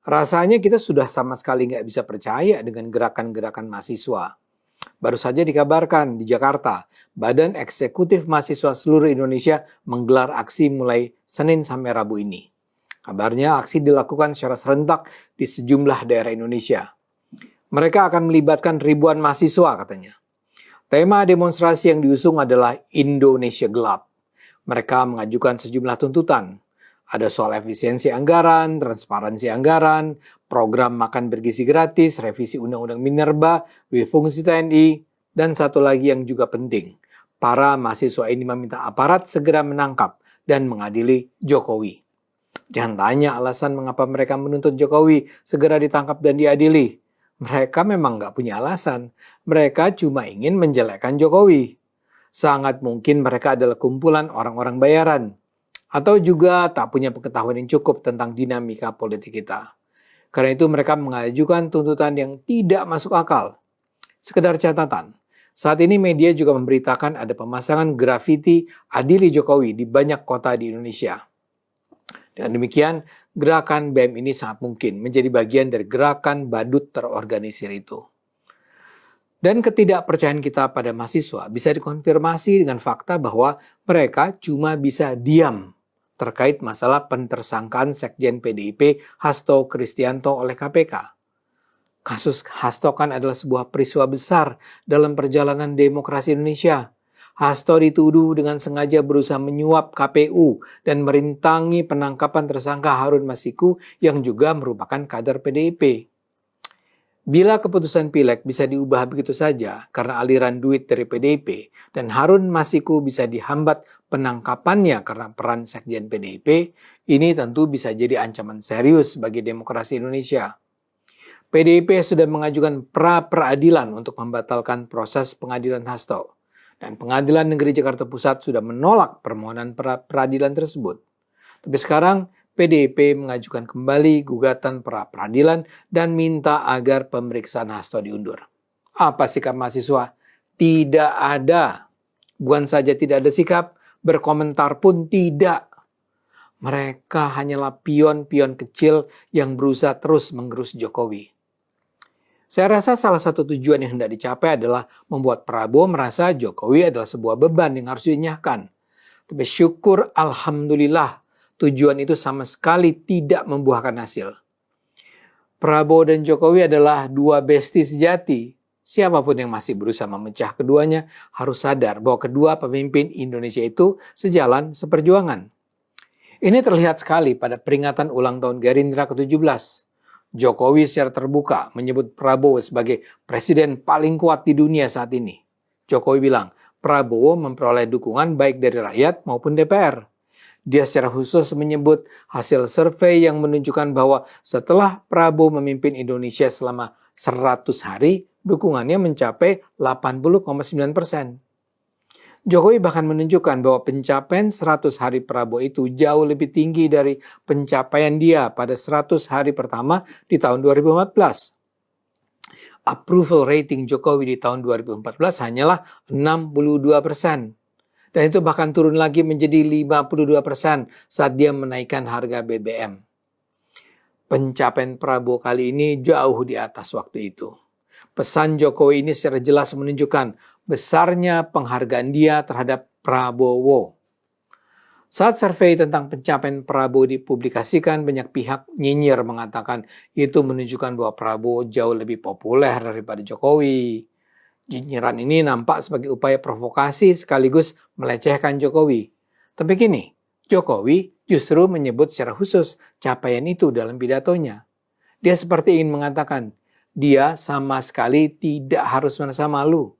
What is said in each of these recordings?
Rasanya kita sudah sama sekali nggak bisa percaya dengan gerakan-gerakan mahasiswa. Baru saja dikabarkan di Jakarta, Badan Eksekutif Mahasiswa seluruh Indonesia menggelar aksi mulai Senin sampai Rabu ini. Kabarnya aksi dilakukan secara serentak di sejumlah daerah Indonesia. Mereka akan melibatkan ribuan mahasiswa katanya. Tema demonstrasi yang diusung adalah Indonesia Gelap. Mereka mengajukan sejumlah tuntutan. Ada soal efisiensi anggaran, transparansi anggaran, program makan bergizi gratis, revisi Undang-Undang Minerba, fungsi TNI, dan satu lagi yang juga penting. Para mahasiswa ini meminta aparat segera menangkap dan mengadili Jokowi. Jangan tanya alasan mengapa mereka menuntut Jokowi segera ditangkap dan diadili. Mereka memang nggak punya alasan. Mereka cuma ingin menjelekkan Jokowi. Sangat mungkin mereka adalah kumpulan orang-orang bayaran. Atau juga tak punya pengetahuan yang cukup tentang dinamika politik kita. Karena itu mereka mengajukan tuntutan yang tidak masuk akal. Sekedar catatan, saat ini media juga memberitakan ada pemasangan grafiti adili Jokowi di banyak kota di Indonesia. Dengan demikian, gerakan BEM ini sangat mungkin menjadi bagian dari gerakan badut terorganisir itu. Dan ketidakpercayaan kita pada mahasiswa bisa dikonfirmasi dengan fakta bahwa mereka cuma bisa diam terkait masalah pentersangkaan Sekjen PDIP Hasto Kristianto oleh KPK. Kasus Hasto kan adalah sebuah peristiwa besar dalam perjalanan demokrasi Indonesia. Hasto dituduh dengan sengaja berusaha menyuap KPU dan merintangi penangkapan tersangka Harun Masiku yang juga merupakan kader PDIP. Bila keputusan pileg bisa diubah begitu saja karena aliran duit dari PDIP dan Harun Masiku bisa dihambat penangkapannya karena peran Sekjen PDIP, ini tentu bisa jadi ancaman serius bagi demokrasi Indonesia. PDIP sudah mengajukan pra-peradilan untuk membatalkan proses pengadilan Hasto. Dan Pengadilan Negeri Jakarta Pusat sudah menolak permohonan pra-peradilan tersebut. Tapi sekarang PDIP mengajukan kembali gugatan pra-peradilan dan minta agar pemeriksaan Hasto diundur. Apa sikap mahasiswa? Tidak ada. Bukan saja tidak ada sikap, berkomentar pun tidak. Mereka hanyalah pion-pion kecil yang berusaha terus menggerus Jokowi. Saya rasa salah satu tujuan yang hendak dicapai adalah membuat Prabowo merasa Jokowi adalah sebuah beban yang harus dinyahkan. Tapi syukur alhamdulillah tujuan itu sama sekali tidak membuahkan hasil. Prabowo dan Jokowi adalah dua besti sejati. Siapapun yang masih berusaha memecah keduanya harus sadar bahwa kedua pemimpin Indonesia itu sejalan seperjuangan. Ini terlihat sekali pada peringatan ulang tahun Gerindra ke-17. Jokowi secara terbuka menyebut Prabowo sebagai presiden paling kuat di dunia saat ini. Jokowi bilang Prabowo memperoleh dukungan baik dari rakyat maupun DPR. Dia secara khusus menyebut hasil survei yang menunjukkan bahwa setelah Prabowo memimpin Indonesia selama 100 hari, dukungannya mencapai 80,9%. Jokowi bahkan menunjukkan bahwa pencapaian 100 hari Prabowo itu jauh lebih tinggi dari pencapaian dia pada 100 hari pertama di tahun 2014. Approval rating Jokowi di tahun 2014 hanyalah 62%. Dan itu bahkan turun lagi menjadi 52% saat dia menaikkan harga BBM. Pencapaian Prabowo kali ini jauh di atas waktu itu. Pesan Jokowi ini secara jelas menunjukkan besarnya penghargaan dia terhadap Prabowo. Saat survei tentang pencapaian Prabowo dipublikasikan, banyak pihak nyinyir mengatakan itu menunjukkan bahwa Prabowo jauh lebih populer daripada Jokowi. Nyinyiran ini nampak sebagai upaya provokasi sekaligus melecehkan Jokowi. Tapi gini, Jokowi justru menyebut secara khusus capaian itu dalam pidatonya. Dia seperti ingin mengatakan, dia sama sekali tidak harus merasa malu.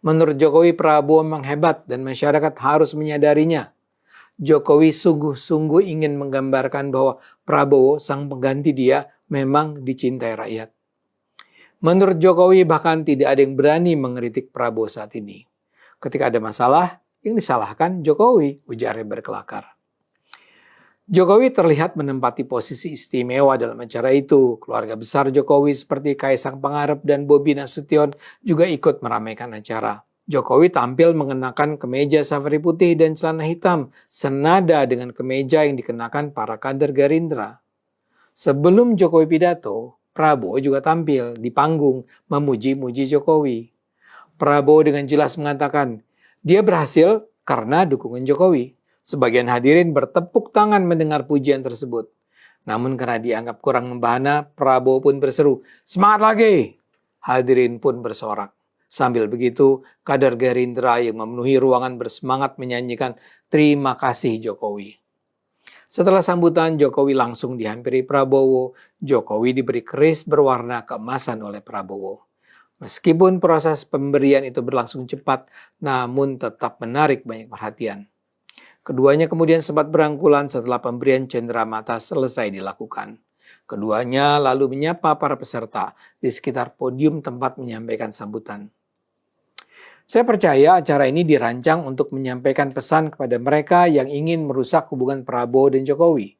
Menurut Jokowi, Prabowo memang hebat dan masyarakat harus menyadarinya. Jokowi sungguh-sungguh ingin menggambarkan bahwa Prabowo, sang pengganti dia, memang dicintai rakyat. Menurut Jokowi bahkan tidak ada yang berani mengkritik Prabowo saat ini. Ketika ada masalah, yang disalahkan Jokowi, ujarnya berkelakar. Jokowi terlihat menempati posisi istimewa dalam acara itu. Keluarga besar Jokowi seperti Kaisang Pangarep dan Bobi Nasution juga ikut meramaikan acara. Jokowi tampil mengenakan kemeja safari putih dan celana hitam, senada dengan kemeja yang dikenakan para kader Gerindra. Sebelum Jokowi pidato, Prabowo juga tampil di panggung memuji-muji Jokowi. Prabowo dengan jelas mengatakan, dia berhasil karena dukungan Jokowi. Sebagian hadirin bertepuk tangan mendengar pujian tersebut. Namun karena dianggap kurang membahana, Prabowo pun berseru, "Semangat lagi!" Hadirin pun bersorak. Sambil begitu, kader Gerindra yang memenuhi ruangan bersemangat menyanyikan terima kasih Jokowi. Setelah sambutan, Jokowi langsung dihampiri Prabowo. Jokowi diberi keris berwarna keemasan oleh Prabowo. Meskipun proses pemberian itu berlangsung cepat, namun tetap menarik banyak perhatian. Keduanya kemudian sempat berangkulan setelah pemberian cenderamata selesai dilakukan. Keduanya lalu menyapa para peserta di sekitar podium tempat menyampaikan sambutan. Saya percaya acara ini dirancang untuk menyampaikan pesan kepada mereka yang ingin merusak hubungan Prabowo dan Jokowi.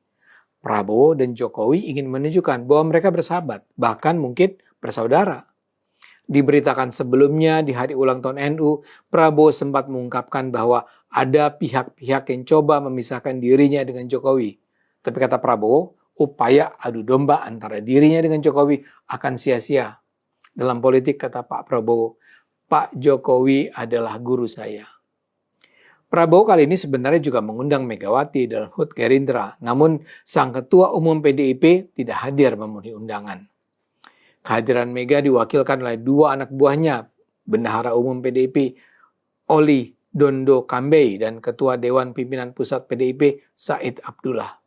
Prabowo dan Jokowi ingin menunjukkan bahwa mereka bersahabat, bahkan mungkin bersaudara. Diberitakan sebelumnya di hari ulang tahun NU, Prabowo sempat mengungkapkan bahwa ada pihak-pihak yang coba memisahkan dirinya dengan Jokowi. Tapi kata Prabowo, upaya adu domba antara dirinya dengan Jokowi akan sia-sia. Dalam politik, kata Pak Prabowo, Pak Jokowi adalah guru saya. Prabowo kali ini sebenarnya juga mengundang Megawati dalam HUT Gerindra, namun sang ketua umum PDIP tidak hadir memenuhi undangan. Kehadiran Mega diwakilkan oleh dua anak buahnya, Bendahara Umum PDIP Oli Dondo Kambei dan Ketua Dewan Pimpinan Pusat PDIP Said Abdullah.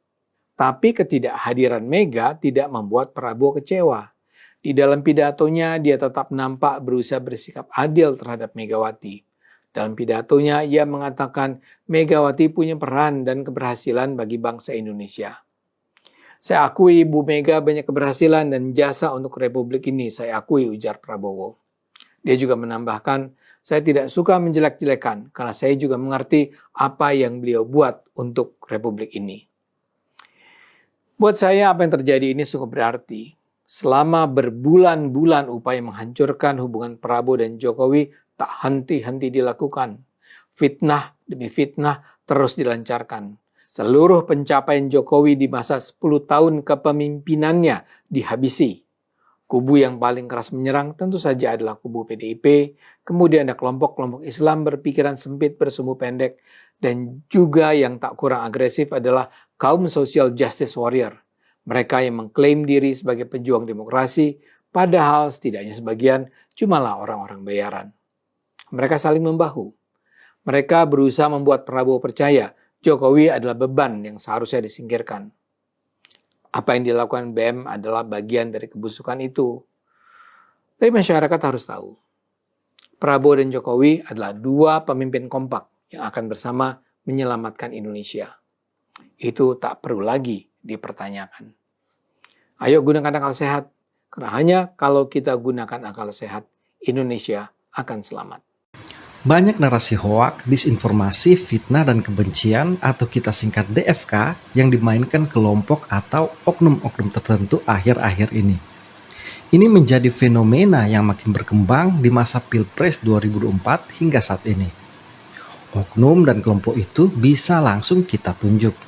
Tapi ketidakhadiran Mega tidak membuat Prabowo kecewa. Di dalam pidatonya, dia tetap nampak berusaha bersikap adil terhadap Megawati. Dalam pidatonya, ia mengatakan Megawati punya peran dan keberhasilan bagi bangsa Indonesia. Saya akui Ibu Mega banyak keberhasilan dan jasa untuk Republik ini, saya akui, ujar Prabowo. Dia juga menambahkan, saya tidak suka menjelek-jelekan karena saya juga mengerti apa yang beliau buat untuk Republik ini. Buat saya apa yang terjadi ini sungguh berarti. Selama berbulan-bulan upaya menghancurkan hubungan Prabowo dan Jokowi tak henti-henti dilakukan. Fitnah demi fitnah terus dilancarkan. Seluruh pencapaian Jokowi di masa 10 tahun kepemimpinannya dihabisi. Kubu yang paling keras menyerang tentu saja adalah kubu PDIP, kemudian ada kelompok-kelompok Islam berpikiran sempit bersumbu pendek, dan juga yang tak kurang agresif adalah kaum social justice warrior. Mereka yang mengklaim diri sebagai pejuang demokrasi, padahal setidaknya sebagian cumalah orang-orang bayaran. Mereka saling membahu. Mereka berusaha membuat Prabowo percaya Jokowi adalah beban yang seharusnya disingkirkan. Apa yang dilakukan BM adalah bagian dari kebusukan itu. Tapi masyarakat harus tahu, Prabowo dan Jokowi adalah dua pemimpin kompak yang akan bersama menyelamatkan Indonesia. Itu tak perlu lagi dipertanyakan. Ayo gunakan akal sehat, karena hanya kalau kita gunakan akal sehat, Indonesia akan selamat. Banyak narasi hoak, disinformasi, fitnah, dan kebencian atau kita singkat DFK yang dimainkan kelompok atau oknum-oknum tertentu akhir-akhir ini. Ini menjadi fenomena yang makin berkembang di masa Pilpres 2024 hingga saat ini. Oknum dan kelompok itu bisa langsung kita tunjuk.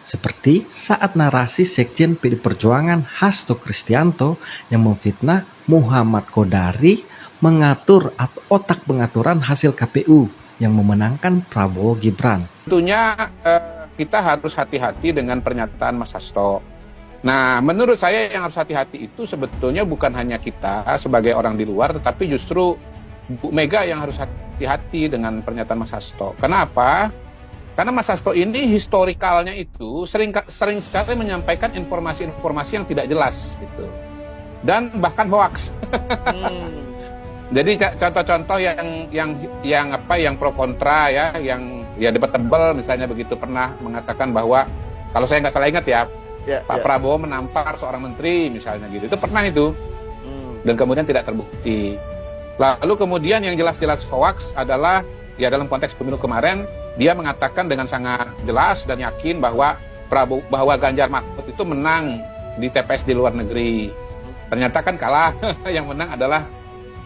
Seperti saat narasi Sekjen PD Perjuangan Hasto Kristianto yang memfitnah Muhammad Kodari mengatur atau otak pengaturan hasil KPU yang memenangkan Prabowo Gibran. Tentunya kita harus hati-hati dengan pernyataan Mas Hasto. Nah, menurut saya yang harus hati-hati itu sebetulnya bukan hanya kita sebagai orang di luar, tetapi justru Bu Mega yang harus hati-hati dengan pernyataan Mas Hasto. Kenapa? Karena Mas Hasto ini historikalnya itu sering sekali menyampaikan informasi-informasi yang tidak jelas gitu. Dan bahkan hoaks. Jadi contoh-contoh yang pro kontra ya, yang debatable misalnya begitu, pernah mengatakan bahwa kalau saya nggak salah ingat ya, Pak Prabowo menampar seorang menteri misalnya gitu. Itu pernah itu. Dan kemudian tidak terbukti. Lalu kemudian yang jelas-jelas hoaks adalah ya dalam konteks pemilu kemarin dia mengatakan dengan sangat jelas dan yakin bahwa Ganjar Mahfud itu menang di TPS di luar negeri. Ternyata kan kalah, yang menang adalah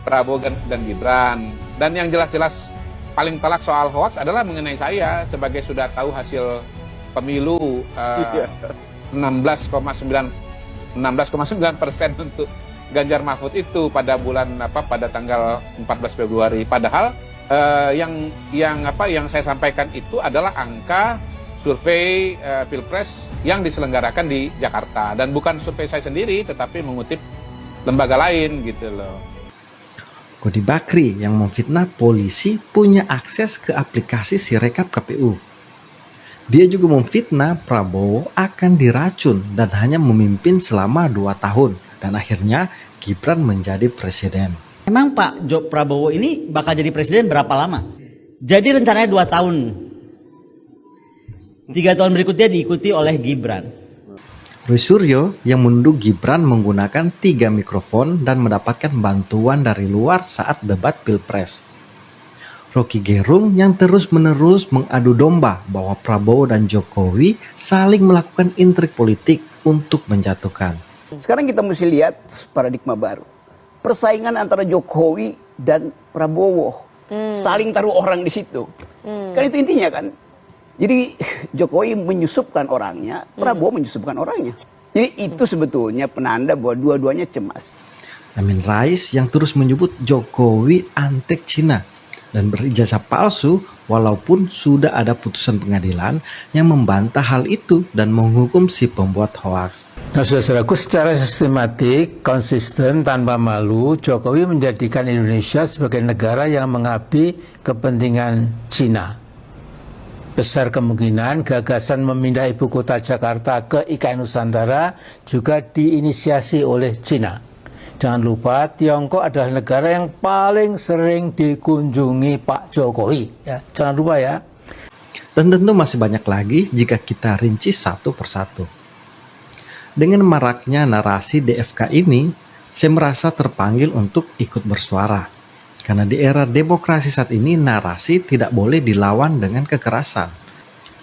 Prabowo dan Gibran. Dan yang jelas-jelas paling telak soal hoax adalah mengenai saya sebagai sudah tahu hasil pemilu 16,9 16,9% untuk Ganjar Mahfud itu pada pada tanggal 14 Februari. Padahal yang saya sampaikan itu adalah angka survei Pilpres yang diselenggarakan di Jakarta, dan bukan survei saya sendiri tetapi mengutip lembaga lain gitu loh. Kodi Bakri yang memfitnah polisi punya akses ke aplikasi Sirekap KPU. Dia juga memfitnah Prabowo akan diracun dan hanya memimpin selama 2 tahun. Dan akhirnya Gibran menjadi presiden. Memang Pak Prabowo ini bakal jadi presiden berapa lama? Jadi rencananya 2 tahun. 3 tahun berikutnya diikuti oleh Gibran. Roy Suryo yang menuduh Gibran menggunakan 3 mikrofon dan mendapatkan bantuan dari luar saat debat Pilpres. Rocky Gerung yang terus-menerus mengadu domba bahwa Prabowo dan Jokowi saling melakukan intrik politik untuk menjatuhkan. Sekarang kita mesti lihat paradigma baru. Persaingan antara Jokowi dan Prabowo. Saling taruh orang di situ. Kan itu intinya kan. Jadi Jokowi menyusupkan orangnya, Prabowo menyusupkan orangnya. Jadi itu sebetulnya penanda bahwa dua-duanya cemas. Amin Rais yang terus menyebut Jokowi antek Cina dan berijazah palsu walaupun sudah ada putusan pengadilan yang membantah hal itu dan menghukum si pembuat hoaks. Nah, saudara-saudaraku, secara sistematik, konsisten, tanpa malu, Jokowi menjadikan Indonesia sebagai negara yang mengabdi kepentingan Cina. Besar kemungkinan gagasan memindah ibu kota Jakarta ke IKN Nusantara juga diinisiasi oleh Cina. Jangan lupa, Tiongkok adalah negara yang paling sering dikunjungi Pak Jokowi. Ya, jangan lupa ya. Dan tentu masih banyak lagi jika kita rinci satu persatu. Dengan maraknya narasi DFK ini, saya merasa terpanggil untuk ikut bersuara. Karena di era demokrasi saat ini, narasi tidak boleh dilawan dengan kekerasan.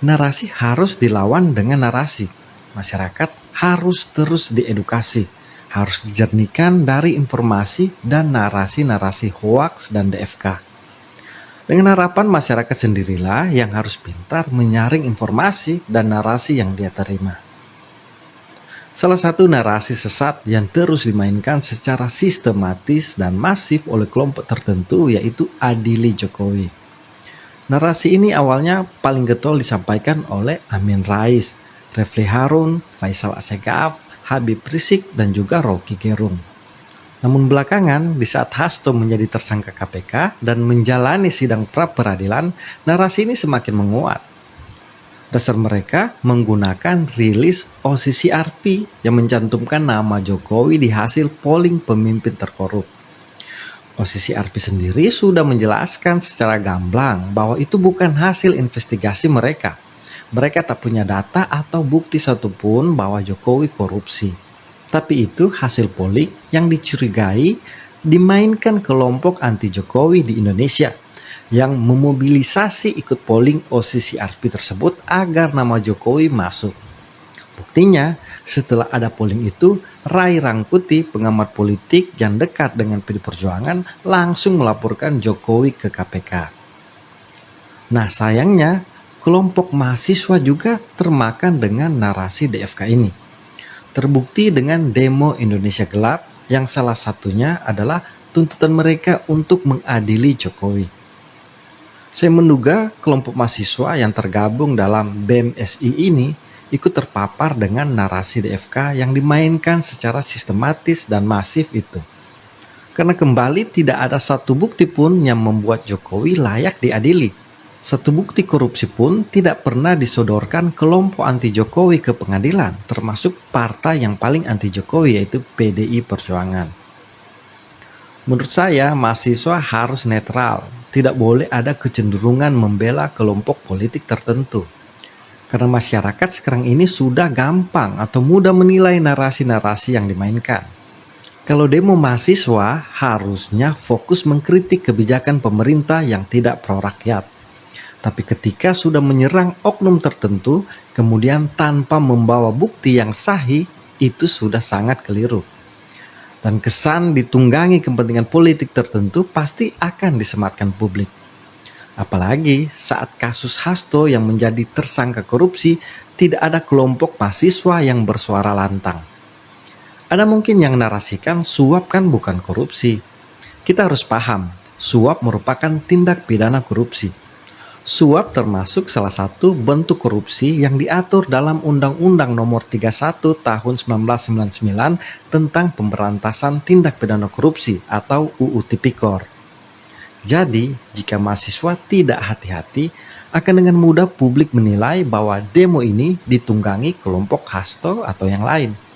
Narasi harus dilawan dengan narasi. Masyarakat harus terus diedukasi, harus dijernihkan dari informasi dan narasi-narasi hoaks dan DFK. Dengan harapan masyarakat sendirilah yang harus pintar menyaring informasi dan narasi yang dia terima. Salah satu narasi sesat yang terus dimainkan secara sistematis dan masif oleh kelompok tertentu yaitu adili Jokowi. Narasi ini awalnya paling getol disampaikan oleh Amin Rais, Refli Harun, Faisal Assegaf, Habib Rizik, dan juga Rocky Gerung. Namun belakangan, di saat Hasto menjadi tersangka KPK dan menjalani sidang pra-peradilan, narasi ini semakin menguat. Dasar mereka menggunakan rilis OCCRP yang mencantumkan nama Jokowi di hasil polling pemimpin terkorup. OCCRP sendiri sudah menjelaskan secara gamblang bahwa itu bukan hasil investigasi mereka. Mereka tak punya data atau bukti satupun bahwa Jokowi korupsi. Tapi itu hasil polling yang dicurigai dimainkan kelompok anti Jokowi di Indonesia yang memobilisasi ikut polling OCCRP tersebut agar nama Jokowi masuk. Buktinya, setelah ada polling itu, Ray Rangkuti, pengamat politik yang dekat dengan PD Perjuangan, langsung melaporkan Jokowi ke KPK. Nah, sayangnya, kelompok mahasiswa juga termakan dengan narasi DFK ini. Terbukti dengan demo Indonesia Gelap yang salah satunya adalah tuntutan mereka untuk mengadili Jokowi. Saya menduga kelompok mahasiswa yang tergabung dalam BMSI ini ikut terpapar dengan narasi DFK yang dimainkan secara sistematis dan masif itu. Karena kembali tidak ada satu bukti pun yang membuat Jokowi layak diadili. Satu bukti korupsi pun tidak pernah disodorkan kelompok anti Jokowi ke pengadilan, termasuk partai yang paling anti Jokowi yaitu PDI Perjuangan. Menurut saya, mahasiswa harus netral, tidak boleh ada kecenderungan membela kelompok politik tertentu. Karena masyarakat sekarang ini sudah gampang atau mudah menilai narasi-narasi yang dimainkan. Kalau demo mahasiswa, harusnya fokus mengkritik kebijakan pemerintah yang tidak pro rakyat. Tapi ketika sudah menyerang oknum tertentu, kemudian tanpa membawa bukti yang sahih, itu sudah sangat keliru. Dan kesan ditunggangi kepentingan politik tertentu pasti akan disematkan publik. Apalagi saat kasus Hasto yang menjadi tersangka korupsi, tidak ada kelompok mahasiswa yang bersuara lantang. Ada mungkin yang narasikan suap kan bukan korupsi. Kita harus paham, suap merupakan tindak pidana korupsi. Suap termasuk salah satu bentuk korupsi yang diatur dalam Undang-Undang Nomor 31 Tahun 1999 tentang Pemberantasan Tindak Pidana Korupsi atau UU Tipikor. Jadi, jika mahasiswa tidak hati-hati, akan dengan mudah publik menilai bahwa demo ini ditunggangi kelompok Hasto atau yang lain.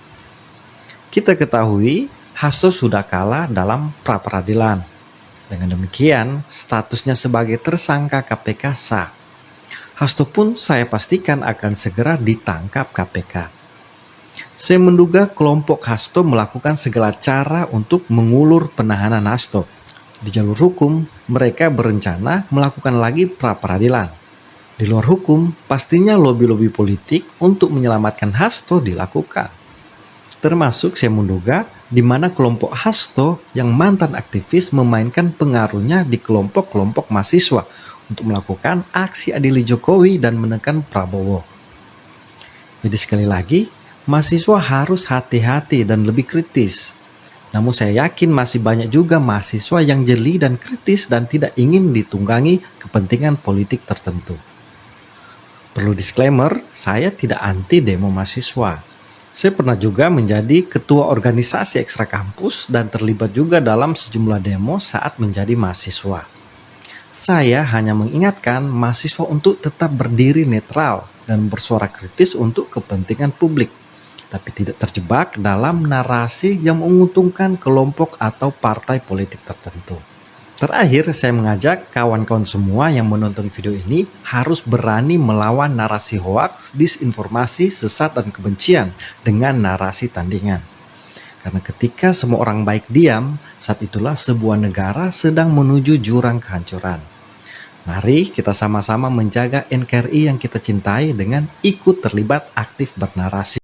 Kita ketahui, Hasto sudah kalah dalam pra-peradilan. Dengan demikian, statusnya sebagai tersangka KPK sah. Hasto pun saya pastikan akan segera ditangkap KPK. Saya menduga kelompok Hasto melakukan segala cara untuk mengulur penahanan Hasto. Di jalur hukum, mereka berencana melakukan lagi pra-peradilan. Di luar hukum, pastinya lobi-lobi politik untuk menyelamatkan Hasto dilakukan. Termasuk saya menduga di mana kelompok Hasto yang mantan aktivis memainkan pengaruhnya di kelompok-kelompok mahasiswa untuk melakukan aksi adili Jokowi dan menekan Prabowo. Jadi sekali lagi, mahasiswa harus hati-hati dan lebih kritis. Namun saya yakin masih banyak juga mahasiswa yang jeli dan kritis dan tidak ingin ditunggangi kepentingan politik tertentu. Perlu disclaimer, saya tidak anti demo mahasiswa. Saya pernah juga menjadi ketua organisasi ekstra kampus dan terlibat juga dalam sejumlah demo saat menjadi mahasiswa. Saya hanya mengingatkan mahasiswa untuk tetap berdiri netral dan bersuara kritis untuk kepentingan publik, tapi tidak terjebak dalam narasi yang menguntungkan kelompok atau partai politik tertentu. Terakhir, saya mengajak kawan-kawan semua yang menonton video ini harus berani melawan narasi hoaks, disinformasi, sesat, dan kebencian dengan narasi tandingan. Karena ketika semua orang baik diam, saat itulah sebuah negara sedang menuju jurang kehancuran. Mari kita sama-sama menjaga NKRI yang kita cintai dengan ikut terlibat aktif bernarasi.